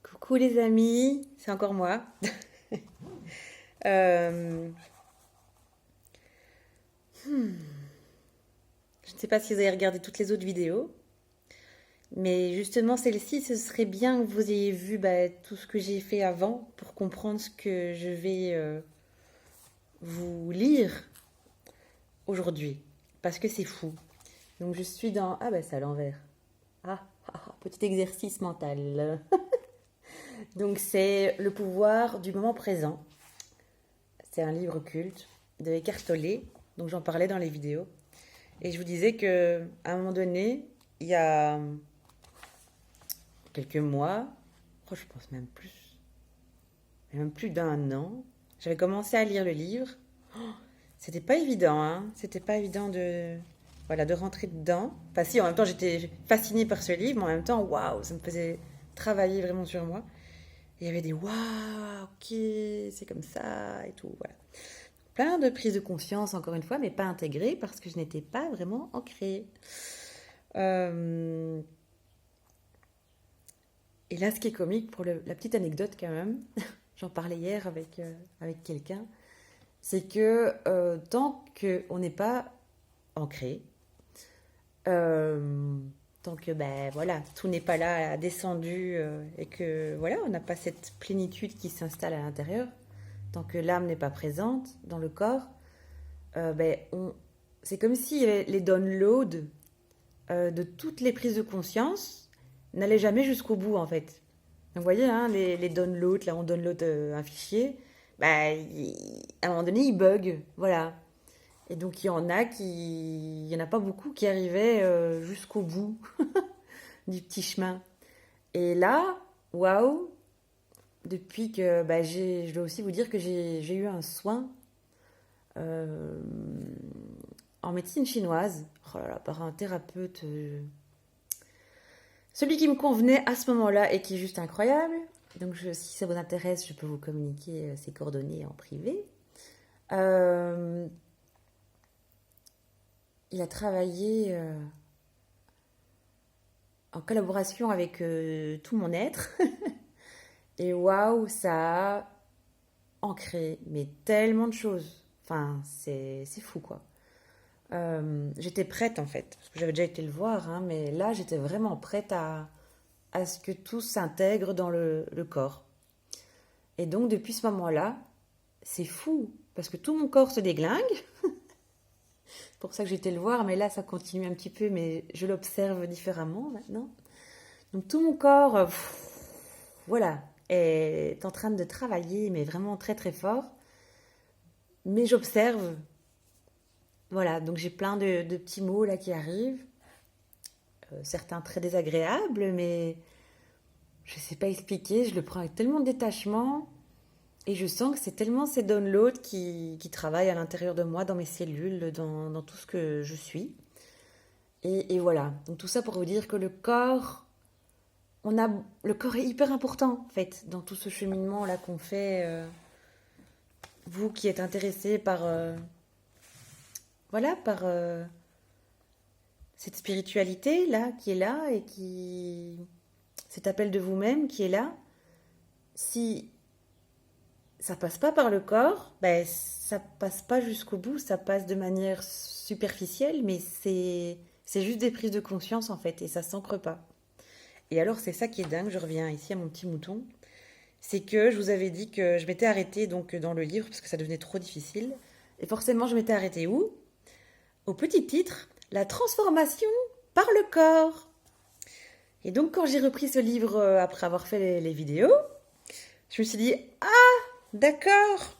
Coucou les amis, c'est encore moi. Euh, je ne sais pas si vous avez regardé toutes les autres vidéos, mais justement celle-ci, ce serait bien que vous ayez vu tout ce que j'ai fait avant pour comprendre ce que je vais vous lire aujourd'hui, parce que c'est fou. Donc je suis dans... Ah bah c'est à l'envers. Petit exercice mental. Donc c'est Le pouvoir du moment présent. C'est un livre culte de Eckhart Tolle, donc j'en parlais dans les vidéos. Et je vous disais que à un moment donné, il y a quelques mois, je pense même plus d'un an, j'avais commencé à lire le livre. C'était pas évident, hein. C'était pas évident de rentrer dedans. Enfin si, en même temps j'étais fascinée par ce livre, mais en même temps, waouh, ça me faisait travailler vraiment sur moi. Et il y avait des waouh, ok, c'est comme ça et tout, voilà. Plein de prises de conscience, encore une fois, mais pas intégrées parce que je n'étais pas vraiment ancrée. Euh, Et là, ce qui est comique, pour la petite anecdote quand même, j'en parlais hier avec quelqu'un, c'est que tant qu'on n'est pas ancré, euh, tant que voilà, tout n'est pas là, descendu, et que voilà, on n'a pas cette plénitude qui s'installe à l'intérieur, tant que l'âme n'est pas présente dans le corps, c'est comme si les downloads de toutes les prises de conscience n'allaient jamais jusqu'au bout en fait. Donc, vous voyez, hein, les downloads, là, on download un fichier, à un moment donné, il bug, voilà. Et donc, il y en a pas beaucoup qui arrivaient jusqu'au bout du petit chemin. Et là, waouh, depuis que, je dois aussi vous dire que j'ai eu un soin euh, en médecine chinoise, oh là là, par un thérapeute, celui qui me convenait à ce moment-là et qui est juste incroyable. Donc, si ça vous intéresse, je peux vous communiquer ses coordonnées en privé. Euh, il a travaillé en collaboration avec tout mon être. Et waouh, ça a ancré, mais tellement de choses. Enfin, c'est fou, quoi. J'étais prête, en fait, parce que j'avais déjà été le voir, hein, mais là, j'étais vraiment prête à ce que tout s'intègre dans le corps. Et donc, depuis ce moment-là, c'est fou, parce que tout mon corps se déglingue. C'est pour ça que j'étais le voir, mais là, ça continue un petit peu, mais je l'observe différemment maintenant. Donc, tout mon corps, voilà, est en train de travailler, mais vraiment très très fort. Mais j'observe, voilà, donc j'ai plein de petits mots là qui arrivent, certains très désagréables, mais je ne sais pas expliquer, je le prends avec tellement de détachement. Et je sens que c'est tellement ces downloads qui travaillent à l'intérieur de moi, dans mes cellules, dans tout ce que je suis. Et voilà. Donc tout ça pour vous dire que le corps est hyper important en fait dans tout ce cheminement là qu'on fait. Vous qui êtes intéressé par par cette spiritualité là qui est là et qui cet appel de vous-même qui est là. Si ça passe pas par le corps, ça passe pas jusqu'au bout, ça passe de manière superficielle, mais c'est juste des prises de conscience en fait, et ça s'ancre pas. Et alors c'est ça qui est dingue, je reviens ici à mon petit mouton, c'est que je vous avais dit que je m'étais arrêtée donc dans le livre parce que ça devenait trop difficile, et forcément je m'étais arrêtée où? Au petit titre, la transformation par le corps. Et donc quand j'ai repris ce livre après avoir fait les vidéos, je me suis dit, d'accord,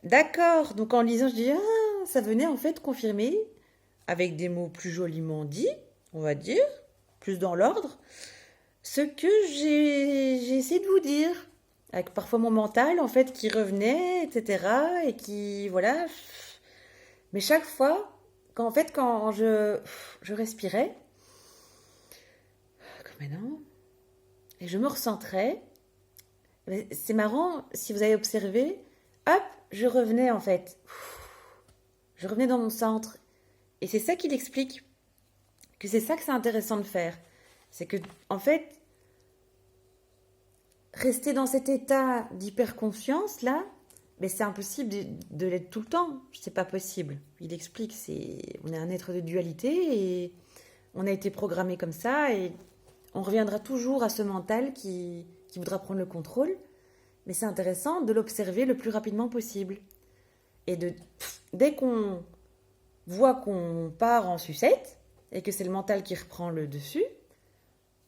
d'accord. Donc en lisant, je dis, ah, ça venait en fait confirmer, avec des mots plus joliment dits, on va dire, plus dans l'ordre, ce que j'ai essayé de vous dire. Avec parfois mon mental, en fait, qui revenait, etc. Et qui, voilà. Mais chaque fois, quand je respirais, comme maintenant, et je me recentrais, c'est marrant, si vous avez observé, hop, je revenais en fait. Je revenais dans mon centre. Et c'est ça qu'il explique, que c'est ça que c'est intéressant de faire. C'est que, en fait, rester dans cet état d'hyperconscience, là, mais c'est impossible de l'être tout le temps. C'est pas possible. Il explique, on est un être de dualité et on a été programmé comme ça et on reviendra toujours à ce mental qui voudra prendre le contrôle. Mais c'est intéressant de l'observer le plus rapidement possible. Et dès qu'on voit qu'on part en sucette et que c'est le mental qui reprend le dessus,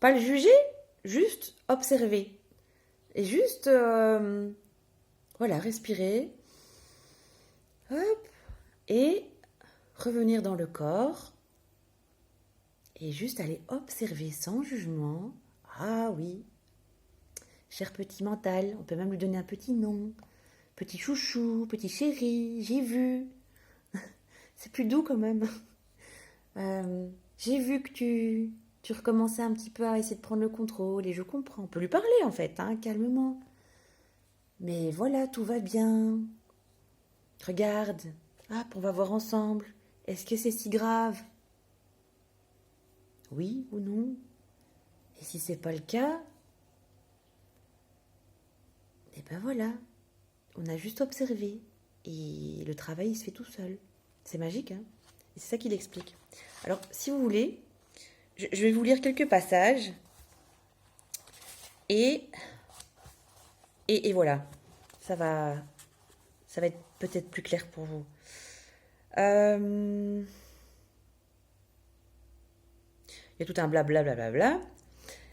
pas le juger, juste observer. Et juste, voilà, respirer. Hop. Et revenir dans le corps. Et juste aller observer sans jugement. Ah oui, cher petit mental, on peut même lui donner un petit nom. Petit chouchou, petit chéri, j'ai vu. C'est plus doux quand même. J'ai vu que tu recommençais un petit peu à essayer de prendre le contrôle et je comprends. On peut lui parler en fait, hein, calmement. Mais voilà, tout va bien. Regarde. Hop, on va voir ensemble. Est-ce que c'est si grave? Oui ou non? Et si c'est pas le cas, eh ben voilà. On a juste observé. Et le travail, il se fait tout seul. C'est magique, hein? Et c'est ça qu'il explique. Alors, si vous voulez, je vais vous lire quelques passages. Et voilà. Ça va être peut-être plus clair pour vous. Il y a tout un blablabla.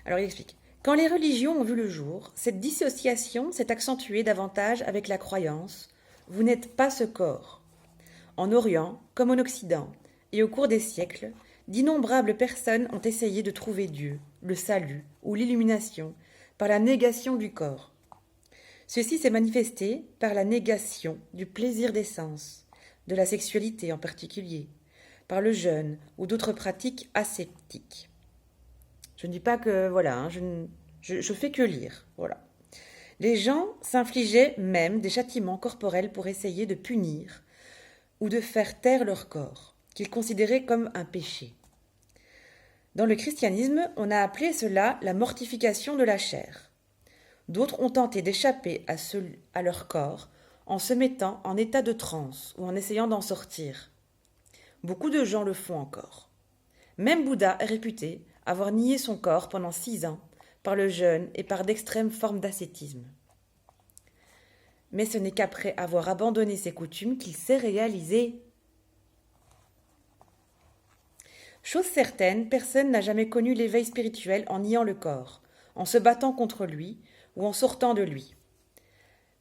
Alors, il explique. Quand les religions ont vu le jour, cette dissociation s'est accentuée davantage avec la croyance « Vous n'êtes pas ce corps ». En Orient, comme en Occident, et au cours des siècles, d'innombrables personnes ont essayé de trouver Dieu, le salut ou l'illumination par la négation du corps. Ceci s'est manifesté par la négation du plaisir des sens, de la sexualité en particulier, par le jeûne ou d'autres pratiques ascétiques. Je ne dis pas que, voilà, hein, je fais que lire, voilà. Les gens s'infligeaient même des châtiments corporels pour essayer de punir ou de faire taire leur corps, qu'ils considéraient comme un péché. Dans le christianisme, on a appelé cela la mortification de la chair. D'autres ont tenté d'échapper à leur corps en se mettant en état de transe ou en essayant d'en sortir. Beaucoup de gens le font encore. Même Bouddha est réputé avoir nié son corps pendant 6 ans par le jeûne et par d'extrêmes formes d'ascétisme. Mais ce n'est qu'après avoir abandonné ses coutumes qu'il s'est réalisé. Chose certaine, personne n'a jamais connu l'éveil spirituel en niant le corps, en se battant contre lui ou en sortant de lui.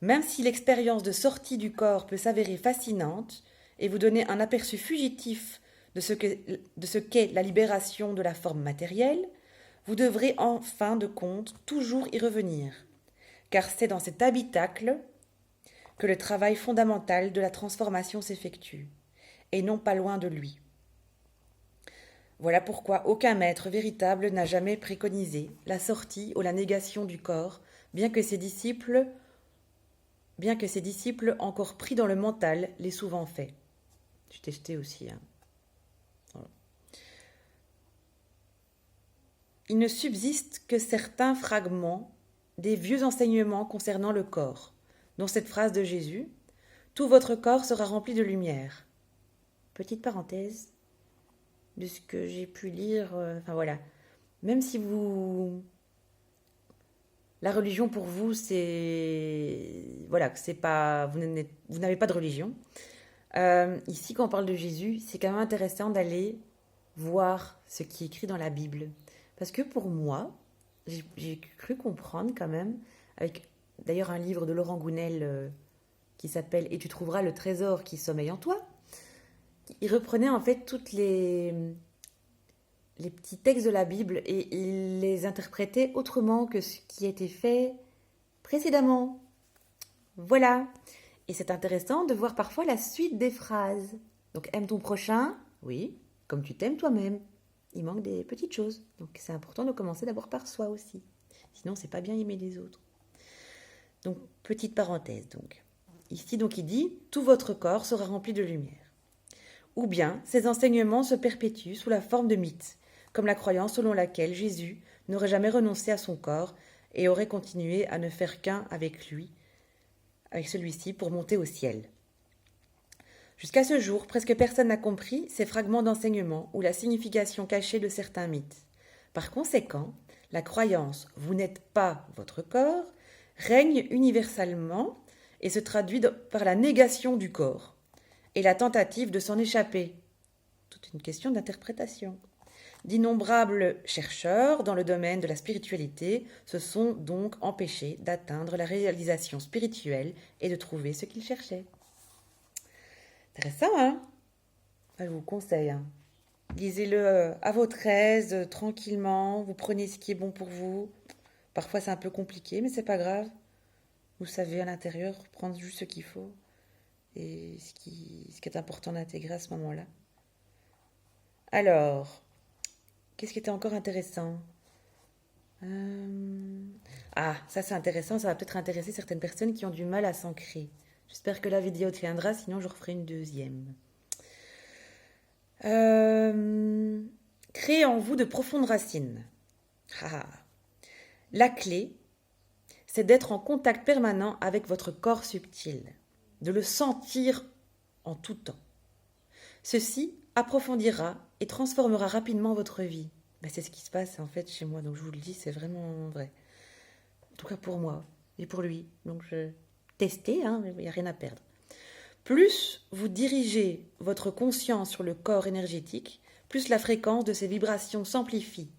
Même si l'expérience de sortie du corps peut s'avérer fascinante et vous donner un aperçu fugitif de ce qu'est la libération de la forme matérielle, vous devrez en fin de compte toujours y revenir, car c'est dans cet habitacle que le travail fondamental de la transformation s'effectue, et non pas loin de lui. Voilà pourquoi aucun maître véritable n'a jamais préconisé la sortie ou la négation du corps, bien que ses disciples encore pris dans le mental l'aient souvent fait. J'ai testé aussi, hein. Voilà. Il ne subsiste que certains fragments des vieux enseignements concernant le corps, dont cette phrase de Jésus « Tout votre corps sera rempli de lumière ». Petite parenthèse de ce que j'ai pu lire, enfin voilà. Même si la religion pour vous, c'est... Voilà, c'est pas... Vous n'avez pas de religion. Ici, quand on parle de Jésus, c'est quand même intéressant d'aller voir ce qui est écrit dans la Bible. Parce que pour moi, j'ai cru comprendre quand même, avec d'ailleurs un livre de Laurent Gounel qui s'appelle « Et tu trouveras le trésor qui sommeille en toi », il reprenait en fait toutes les petits textes de la Bible et il les interprétait autrement que ce qui était fait précédemment. Voilà. Et c'est intéressant de voir parfois la suite des phrases. Donc, aime ton prochain, oui, comme tu t'aimes toi-même. Il manque des petites choses. Donc, c'est important de commencer d'abord par soi aussi. Sinon, c'est pas bien aimer les autres. Donc, petite parenthèse, donc. Ici, donc, il dit « Tout votre corps sera rempli de lumière ». Ou bien, ces enseignements se perpétuent sous la forme de mythes, comme la croyance selon laquelle Jésus n'aurait jamais renoncé à son corps et aurait continué à ne faire qu'un avec celui-ci, pour monter au ciel. Jusqu'à ce jour, presque personne n'a compris ces fragments d'enseignement ou la signification cachée de certains mythes. Par conséquent, la croyance « vous n'êtes pas votre corps » règne universellement et se traduit par la négation du corps et la tentative de s'en échapper. Toute une question d'interprétation. D'innombrables chercheurs dans le domaine de la spiritualité se sont donc empêchés d'atteindre la réalisation spirituelle et de trouver ce qu'ils cherchaient. Intéressant, hein? Je vous conseille. Hein. Lisez-le à votre aise, tranquillement. Vous prenez ce qui est bon pour vous. Parfois, c'est un peu compliqué, mais c'est pas grave. Vous savez à l'intérieur prendre juste ce qu'il faut et ce qui est important d'intégrer à ce moment-là. Alors, qu'est-ce qui était encore intéressant? Ah, ça c'est intéressant, ça va peut-être intéresser certaines personnes qui ont du mal à s'ancrer. J'espère que la vidéo tiendra, sinon je referai une deuxième. Créez en vous de profondes racines. La clé, c'est d'être en contact permanent avec votre corps subtil, de le sentir en tout temps. Ceci approfondira et transformera rapidement votre vie. Ben, c'est ce qui se passe en fait chez moi, donc je vous le dis, c'est vraiment vrai. En tout cas pour moi et pour lui. Donc je testez, hein, il n'y a rien à perdre. Plus vous dirigez votre conscience sur le corps énergétique, plus la fréquence de ces vibrations s'amplifie.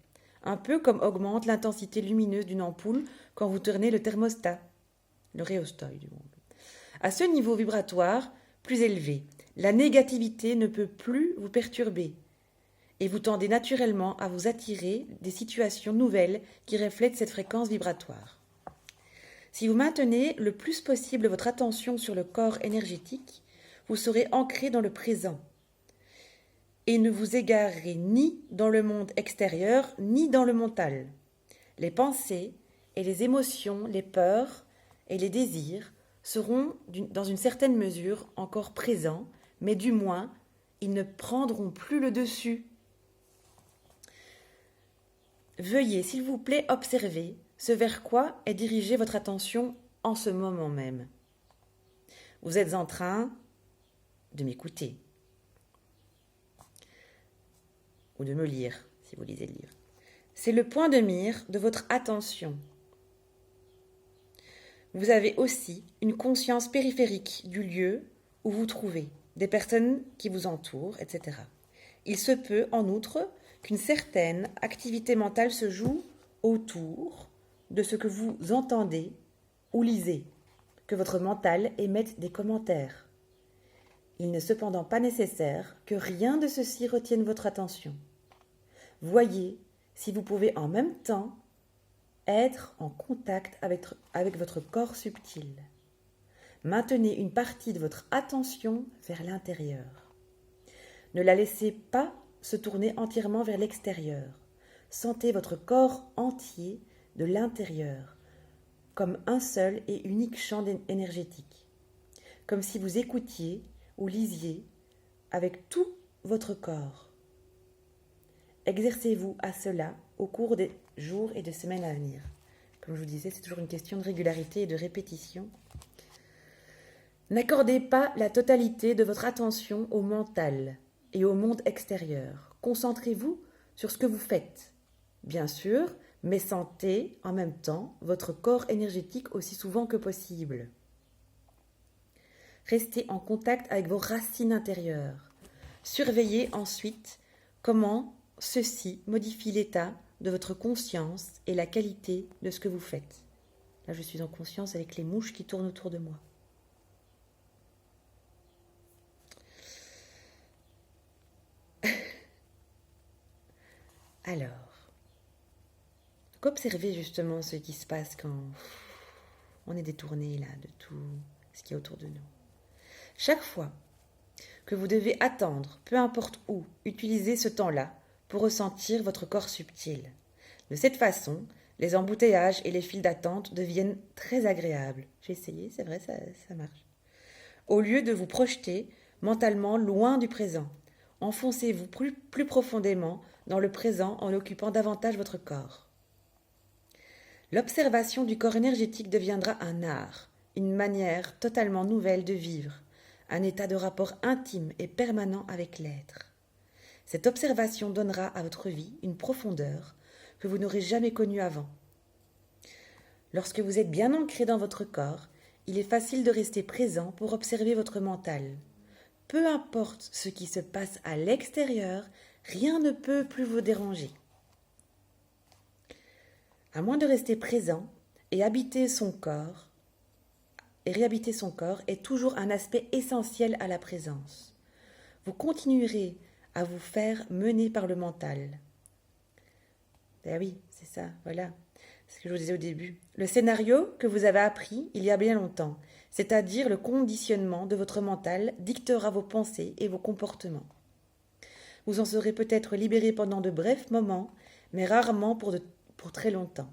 Un peu comme augmente l'intensité lumineuse d'une ampoule quand vous tournez le thermostat, le rhéostat du monde. À ce niveau vibratoire plus élevé, la négativité ne peut plus vous perturber et vous tendez naturellement à vous attirer des situations nouvelles qui reflètent cette fréquence vibratoire. Si vous maintenez le plus possible votre attention sur le corps énergétique, vous serez ancré dans le présent et ne vous égarerez ni dans le monde extérieur ni dans le mental. Les pensées et les émotions, les peurs et les désirs seront dans une certaine mesure encore présents, mais du moins, ils ne prendront plus le dessus. Veuillez, s'il vous plaît, observer ce vers quoi est dirigée votre attention en ce moment même. Vous êtes en train de m'écouter ou de me lire, si vous lisez le livre. C'est le point de mire de votre attention. Vous avez aussi une conscience périphérique du lieu où vous trouvez, des personnes qui vous entourent, etc. Il se peut, en outre, qu'une certaine activité mentale se joue autour de ce que vous entendez ou lisez, que votre mental émette des commentaires. Il n'est cependant pas nécessaire que rien de ceci retienne votre attention. Voyez si vous pouvez en même temps être en contact avec votre corps subtil. Maintenez une partie de votre attention vers l'intérieur. Ne la laissez pas se tourner entièrement vers l'extérieur. Sentez votre corps entier de l'intérieur, comme un seul et unique champ énergétique, comme si vous écoutiez ou lisiez avec tout votre corps. Exercez-vous à cela au cours des jours et des semaines à venir. Comme je vous disais, c'est toujours une question de régularité et de répétition. N'accordez pas la totalité de votre attention au mental et au monde extérieur. Concentrez-vous sur ce que vous faites, bien sûr, mais sentez en même temps votre corps énergétique aussi souvent que possible. Restez en contact avec vos racines intérieures. Surveillez ensuite comment ceci modifie l'état de votre conscience et la qualité de ce que vous faites. Là, je suis en conscience avec les mouches qui tournent autour de moi. Alors, observez justement ce qui se passe quand on est détourné là de tout ce qui est autour de nous. Chaque fois que vous devez attendre, peu importe où, utilisez ce temps-là pour ressentir votre corps subtil. De cette façon, les embouteillages et les files d'attente deviennent très agréables. J'ai essayé, c'est vrai, ça marche. Au lieu de vous projeter mentalement loin du présent, enfoncez-vous plus profondément dans le présent en occupant davantage votre corps. L'observation du corps énergétique deviendra un art, une manière totalement nouvelle de vivre, un état de rapport intime et permanent avec l'être. Cette observation donnera à votre vie une profondeur que vous n'aurez jamais connue avant. Lorsque vous êtes bien ancré dans votre corps, il est facile de rester présent pour observer votre mental. Peu importe ce qui se passe à l'extérieur, rien ne peut plus vous déranger. À moins de rester présent et réhabiter son corps est toujours un aspect essentiel à la présence. Vous continuerez à vous faire mener par le mental. Ben oui, c'est ça, voilà. C'est ce que je vous disais au début. Le scénario que vous avez appris il y a bien longtemps, c'est-à-dire le conditionnement de votre mental, dictera vos pensées et vos comportements. Vous en serez peut-être libéré pendant de brefs moments, mais rarement pour très longtemps.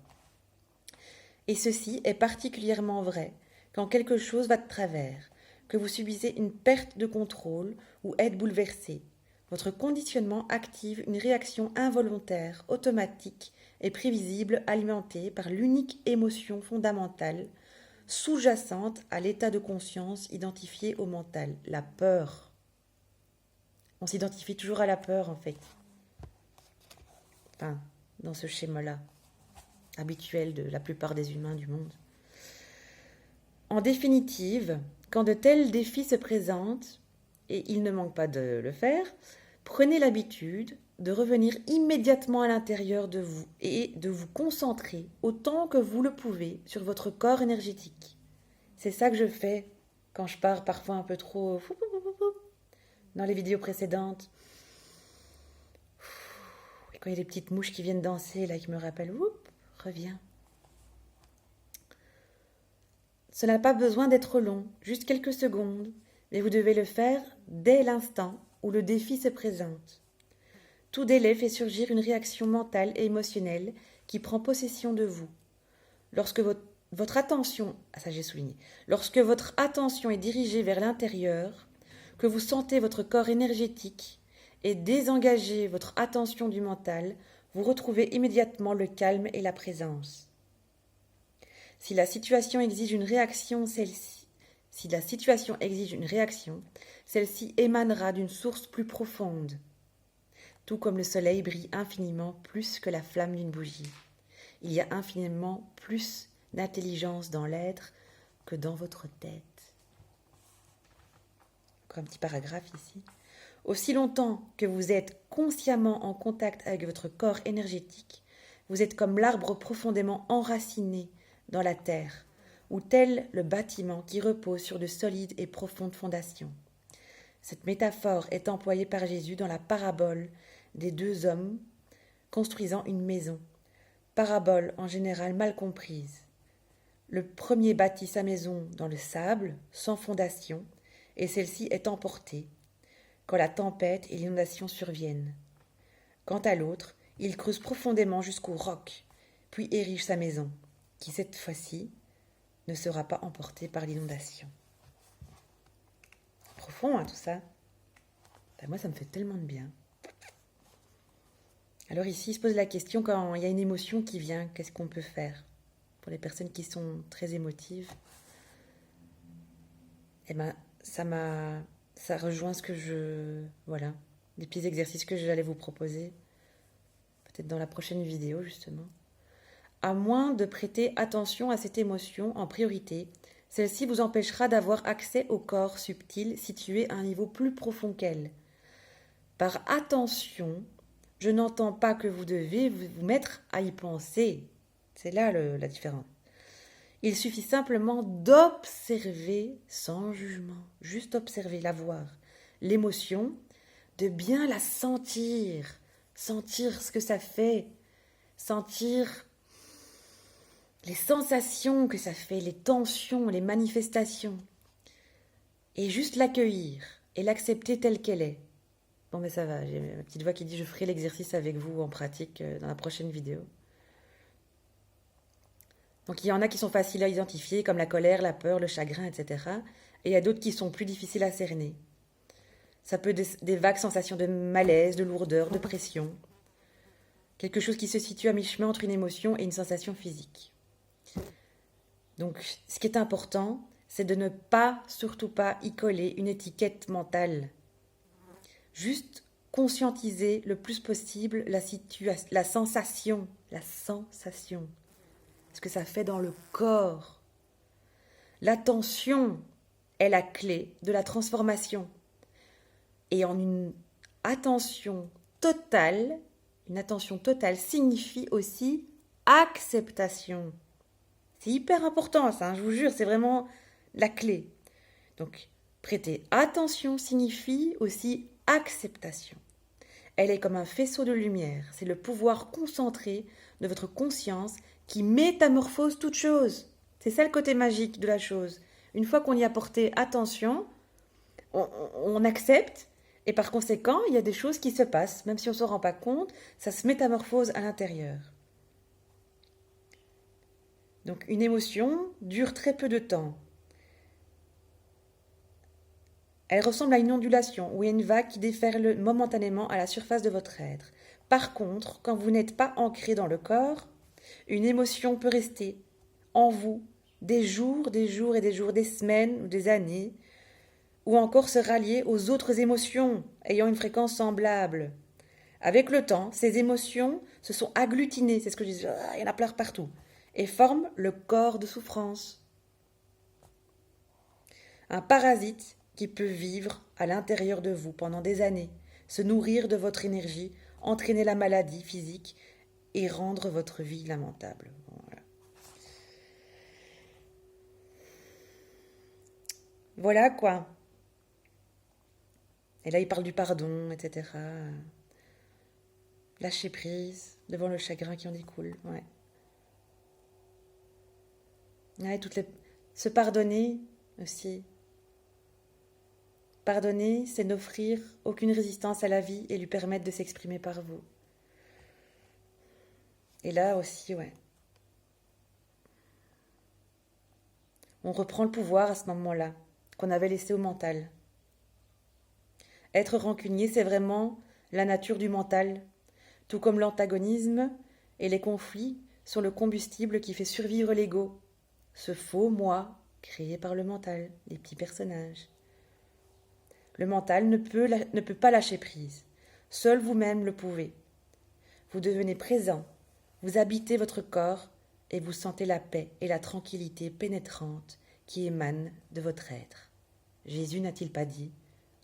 Et ceci est particulièrement vrai quand quelque chose va de travers, que vous subissez une perte de contrôle ou êtes bouleversé. Votre conditionnement active une réaction involontaire, automatique et prévisible alimentée par l'unique émotion fondamentale sous-jacente à l'état de conscience identifié au mental, la peur. On s'identifie toujours à la peur en fait. Enfin, dans ce schéma-là, habituel de la plupart des humains du monde. En définitive, quand de tels défis se présentent, et il ne manque pas de le faire, prenez l'habitude de revenir immédiatement à l'intérieur de vous et de vous concentrer autant que vous le pouvez sur votre corps énergétique. C'est ça que je fais quand je pars parfois un peu trop dans les vidéos précédentes. Et quand il y a des petites mouches qui viennent danser, là, qui me rappellent, reviens. Cela n'a pas besoin d'être long, juste quelques secondes, mais vous devez le faire dès l'instant où le défi se présente. Tout délai fait surgir une réaction mentale et émotionnelle qui prend possession de vous. Lorsque votre attention, ça j'ai souligné, lorsque votre attention est dirigée vers l'intérieur, que vous sentez votre corps énergétique et désengagez votre attention du mental, vous retrouvez immédiatement le calme et la présence. Si la situation exige une réaction, celle-ci émanera d'une source plus profonde. Tout comme le soleil brille infiniment plus que la flamme d'une bougie. Il y a infiniment plus d'intelligence dans l'être que dans votre tête. Encore un petit paragraphe ici. Aussi longtemps que vous êtes consciemment en contact avec votre corps énergétique, vous êtes comme l'arbre profondément enraciné dans la terre, ou tel le bâtiment qui repose sur de solides et profondes fondations. Cette métaphore est employée par Jésus dans la parabole des deux hommes construisant une maison, parabole en général mal comprise. Le premier bâtit sa maison dans le sable, sans fondation, et celle-ci est emportée quand la tempête et l'inondation surviennent. Quant à l'autre, il creuse profondément jusqu'au roc, puis érige sa maison, qui cette fois-ci ne sera pas emportée par l'inondation. Profond, hein, tout ça. Ben, moi, ça me fait tellement de bien. Alors ici, il se pose la question, quand il y a une émotion qui vient, qu'est-ce qu'on peut faire? Pour les personnes qui sont très émotives, eh ben, ça rejoint ce que voilà, des petits exercices que j'allais vous proposer, peut-être dans la prochaine vidéo, justement. À moins de prêter attention à cette émotion en priorité, celle-ci vous empêchera d'avoir accès au corps subtil situé à un niveau plus profond qu'elle. Par attention, je n'entends pas que vous devez vous mettre à y penser. C'est là la différence. Il suffit simplement d'observer sans jugement, juste observer, la voir, l'émotion, de bien la sentir, sentir ce que ça fait, sentir les sensations que ça fait, les tensions, les manifestations, et juste l'accueillir et l'accepter telle qu'elle est. Bon, mais ça va, j'ai ma petite voix qui dit je ferai l'exercice avec vous en pratique dans la prochaine vidéo. Donc il y en a qui sont faciles à identifier, comme la colère, la peur, le chagrin, etc. Et il y a d'autres qui sont plus difficiles à cerner. Ça peut être des vagues sensations de malaise, de lourdeur, de pression. Quelque chose qui se situe à mi-chemin entre une émotion et une sensation physique. Donc, ce qui est important, c'est de ne pas, surtout pas, y coller une étiquette mentale. Juste conscientiser le plus possible la sensation, ce que ça fait dans le corps. L'attention est la clé de la transformation. Et en totale, une attention totale signifie aussi acceptation. C'est hyper important ça, hein, je vous jure, c'est vraiment la clé. Donc, prêter attention signifie aussi acceptation. Elle est comme un faisceau de lumière, c'est le pouvoir concentré de votre conscience qui métamorphose toute chose. C'est ça le côté magique de la chose. Une fois qu'on y a porté attention, on accepte et par conséquent, il y a des choses qui se passent, même si on ne s'en rend pas compte, ça se métamorphose à l'intérieur. Donc une émotion dure très peu de temps. Elle ressemble à une ondulation où il y a une vague qui déferle momentanément à la surface de votre être. Par contre, quand vous n'êtes pas ancré dans le corps, une émotion peut rester en vous des jours et des jours, des semaines ou des années, ou encore se rallier aux autres émotions ayant une fréquence semblable. Avec le temps, ces émotions se sont agglutinées, c'est ce que je dis, il y en a plein partout, et forment le corps de souffrance. Un parasite qui peut vivre à l'intérieur de vous pendant des années, se nourrir de votre énergie, entraîner la maladie physique et rendre votre vie lamentable. Voilà quoi. Et là, il parle du pardon, etc. Lâcher prise devant le chagrin qui en découle. Ouais. Ouais, se pardonner aussi. Pardonner, c'est n'offrir aucune résistance à la vie et lui permettre de s'exprimer par vous. Et là aussi, ouais. On reprend le pouvoir à ce moment-là, qu'on avait laissé au mental. Être rancunier, c'est vraiment la nature du mental, tout comme l'antagonisme et les conflits sont le combustible qui fait survivre l'ego, ce faux moi créé par le mental, les petits personnages. Le mental ne peut pas lâcher prise. Seul vous-même le pouvez. Vous devenez présent, vous habitez votre corps et vous sentez la paix et la tranquillité pénétrante qui émanent de votre être. Jésus n'a-t-il pas dit,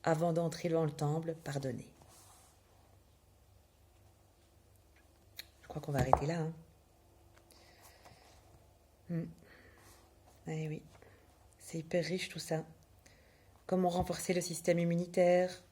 avant d'entrer dans le temple, pardonnez. Je crois qu'on va arrêter là. Eh oui, c'est hyper riche tout ça. Comment renforcer le système immunitaire,